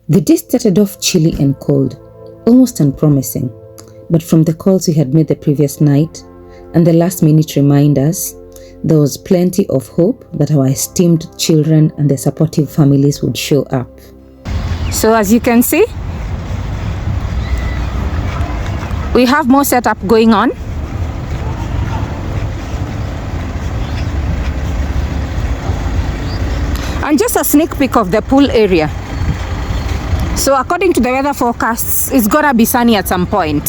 The day started off chilly and cold, almost unpromising, but from the calls we had made the previous night and the last-minute reminders, there was plenty of hope that our esteemed children and their supportive families would show up. So as you can see, we have more setup going on. And just a sneak peek of the pool area. So according to the weather forecasts, it's gonna be sunny at some point.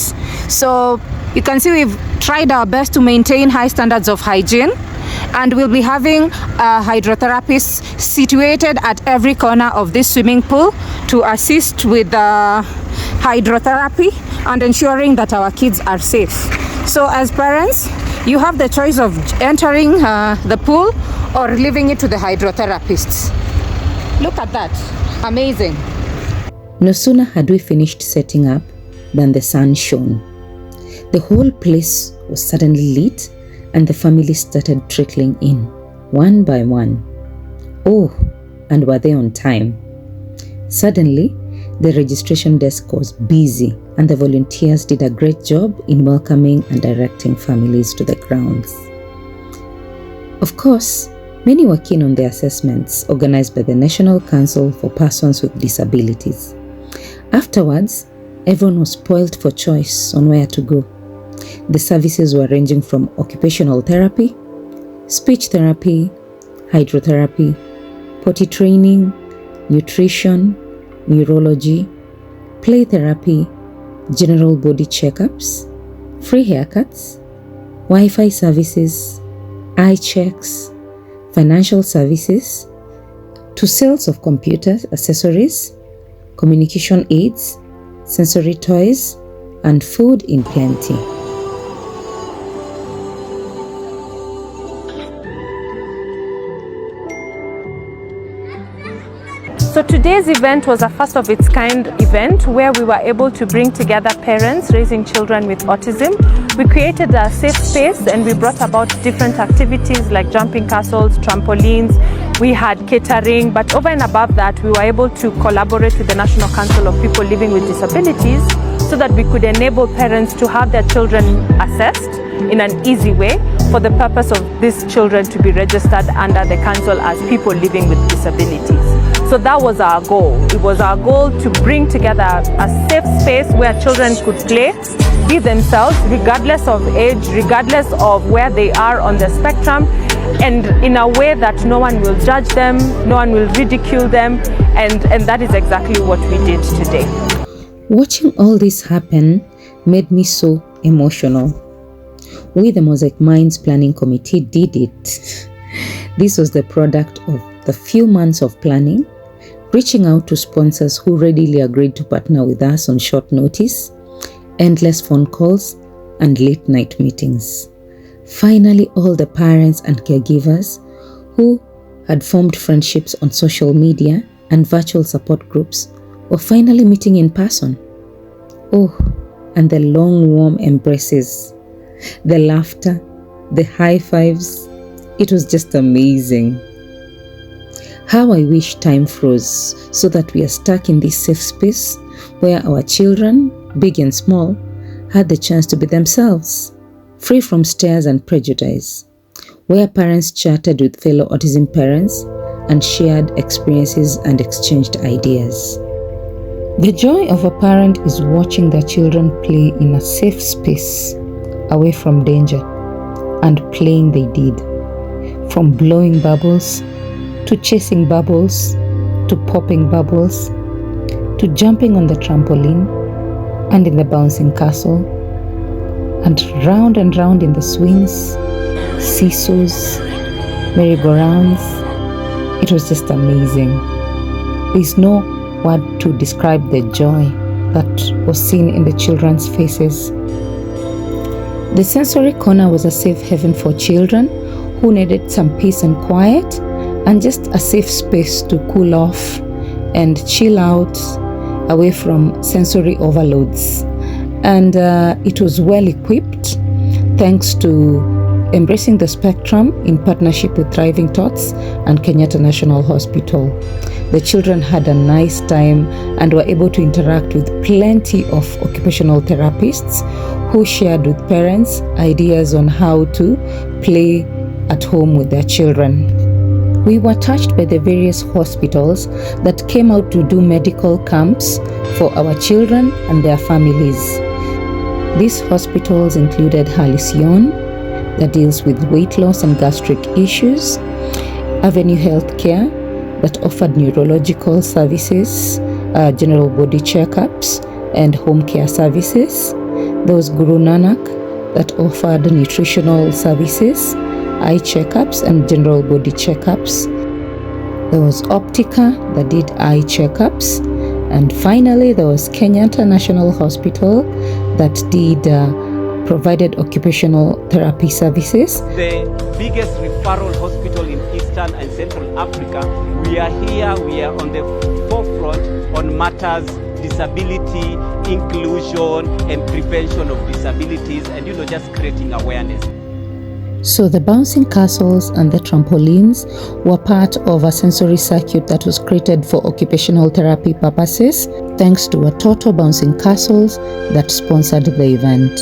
So you can see we've tried our best to maintain high standards of hygiene, and we'll be having a hydrotherapist situated at every corner of this swimming pool to assist with the hydrotherapy and ensuring that our kids are safe. So as parents, you have the choice of entering the pool or leaving it to the hydrotherapists. Look at that, amazing. No sooner had we finished setting up than the sun shone. The whole place was suddenly lit and the family started trickling in, one by one. Oh, and were they on time? Suddenly, the registration desk was busy and the volunteers did a great job in welcoming and directing families to the grounds. Of course, many were keen on the assessments organized by the National Council for Persons with Disabilities. Afterwards, everyone was spoiled for choice on where to go. The services were ranging from occupational therapy, speech therapy, hydrotherapy, potty training, nutrition, neurology, play therapy, general body checkups, free haircuts, Wi-Fi services, eye checks, financial services, to sales of computer accessories, communication aids, sensory toys, and food in plenty. So today's event was a first of its kind event where we were able to bring together parents raising children with autism. We created a safe space and we brought about different activities like jumping castles, trampolines. We had catering, but over and above that, we were able to collaborate with the National Council of People Living with Disabilities so that we could enable parents to have their children assessed in an easy way for the purpose of these children to be registered under the council as people living with disabilities. So that was our goal. It was our goal to bring together a safe space where children could play, be themselves, regardless of age, regardless of where they are on the spectrum, and in a way that no one will judge them, no one will ridicule them, and that is exactly what we did today. Watching all this happen made me so emotional. We, the Mosaic Minds Planning Committee, did it. This was the product of the few months of planning, reaching out to sponsors who readily agreed to partner with us on short notice, endless phone calls, and late night meetings. Finally, all the parents and caregivers who had formed friendships on social media and virtual support groups were finally meeting in person. Oh, and the long warm embraces, the laughter, the high fives, it was just amazing. How I wish time froze so that we are stuck in this safe space where our children, big and small, had the chance to be themselves, free from stares and prejudice, where parents chatted with fellow autism parents and shared experiences and exchanged ideas. The joy of a parent is watching their children play in a safe space, away from danger, and playing they did. From blowing bubbles, to chasing bubbles, to popping bubbles, to jumping on the trampoline and in the bouncing castle, and round in the swings, seesaws, merry-go-rounds. It was just amazing. There's no word to describe the joy that was seen in the children's faces. The sensory corner was a safe haven for children who needed some peace and quiet and just a safe space to cool off and chill out away from sensory overloads. And it was well equipped thanks to Embracing the Spectrum in partnership with Thriving Tots and Kenyatta National Hospital. The children had a nice time and were able to interact with plenty of occupational therapists who shared with parents ideas on how to play at home with their children. We were touched by the various hospitals that came out to do medical camps for our children and their families. These hospitals included Halcyon, that deals with weight loss and gastric issues, Avenue Healthcare, that offered neurological services, general body checkups, and home care services. There was Guru Nanak, that offered nutritional services, eye checkups, and general body checkups. There was Optica, that did eye checkups. And finally, there was Kenyatta National Hospital, that did provided occupational therapy services. The biggest referral hospital in Eastern and Central Africa. We are here, we are on the forefront on matters disability, inclusion, and prevention of disabilities, and just creating awareness. So the bouncing castles and the trampolines were part of a sensory circuit that was created for occupational therapy purposes, thanks to a Toto Bouncing Castles that sponsored the event.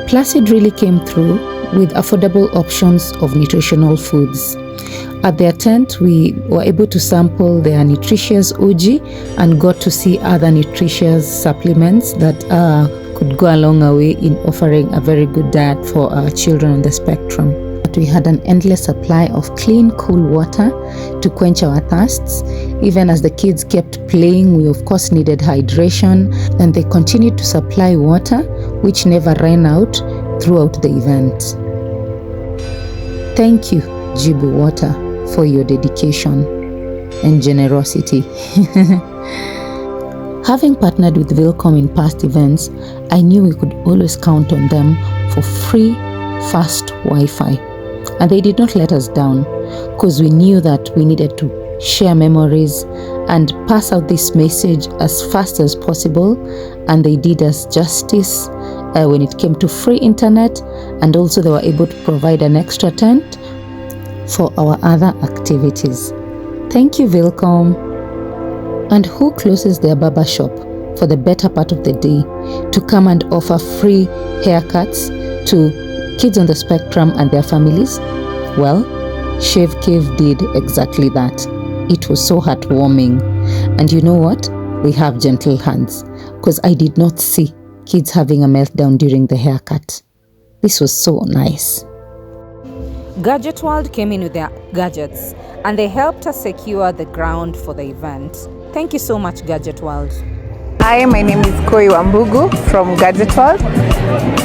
Placid really came through with affordable options of nutritional foods. At their tent, we were able to sample their nutritious uji and got to see other nutritious supplements that could go a long way in offering a very good diet for our children on the spectrum. But we had an endless supply of clean, cool water to quench our thirsts. Even as the kids kept playing, we of course needed hydration, and they continued to supply water, which never ran out throughout the event. Thank you, Jibu Water, for your dedication and generosity. Having partnered with Vilcom in past events, I knew we could always count on them for free, fast Wi-Fi. And they did not let us down, because we knew that we needed to share memories and pass out this message as fast as possible, and they did us justice when it came to free internet, and also they were able to provide an extra tent for our other activities. Thank you, Vilcom. And who closes their barber shop for the better part of the day to come and offer free haircuts to kids on the spectrum and their families? Well, Shave Cave did exactly that. It was so heartwarming. And you know what? We have gentle hands, because I did not see kids having a meltdown during the haircut. This was so nice. Gadget World came in with their gadgets, and they helped us secure the ground for the event. Thank you so much, Gadget World. Hi, my name is Koi Wambugu from Gadget World.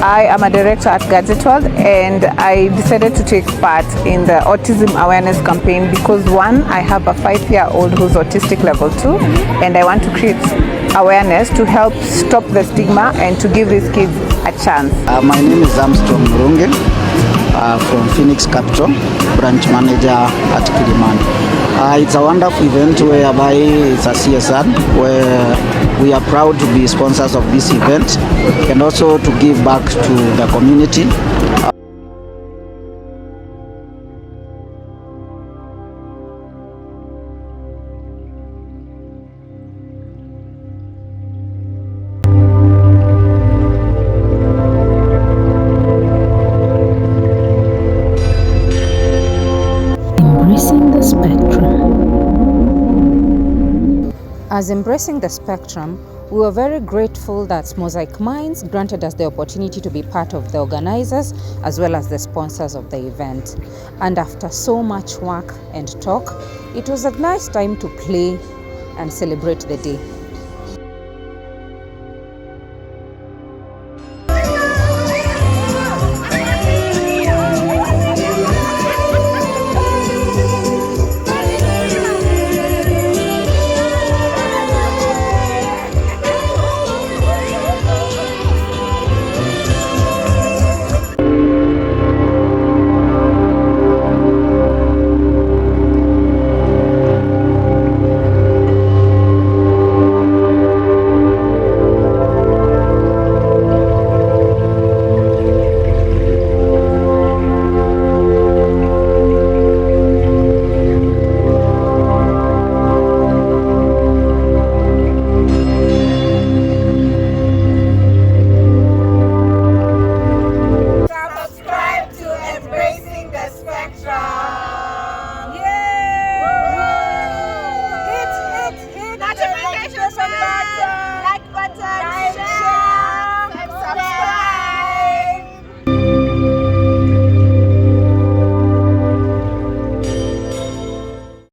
I am a director at Gadget World, and I decided to take part in the autism awareness campaign because one, I have a 5-year-old who's autistic level 2, and I want to create awareness to help stop the stigma and to give these kids a chance. My name is Armstrong Murungi from Phoenix Capital, branch manager at Kilimani. It's a wonderful event whereby it's a CSR where we are proud to be sponsors of this event and also to give back to the community. Embracing the spectrum. As Embracing the Spectrum, we were very grateful that Mosaic Minds granted us the opportunity to be part of the organizers as well as the sponsors of the event. And after so much work and talk, it was a nice time to play and celebrate the day.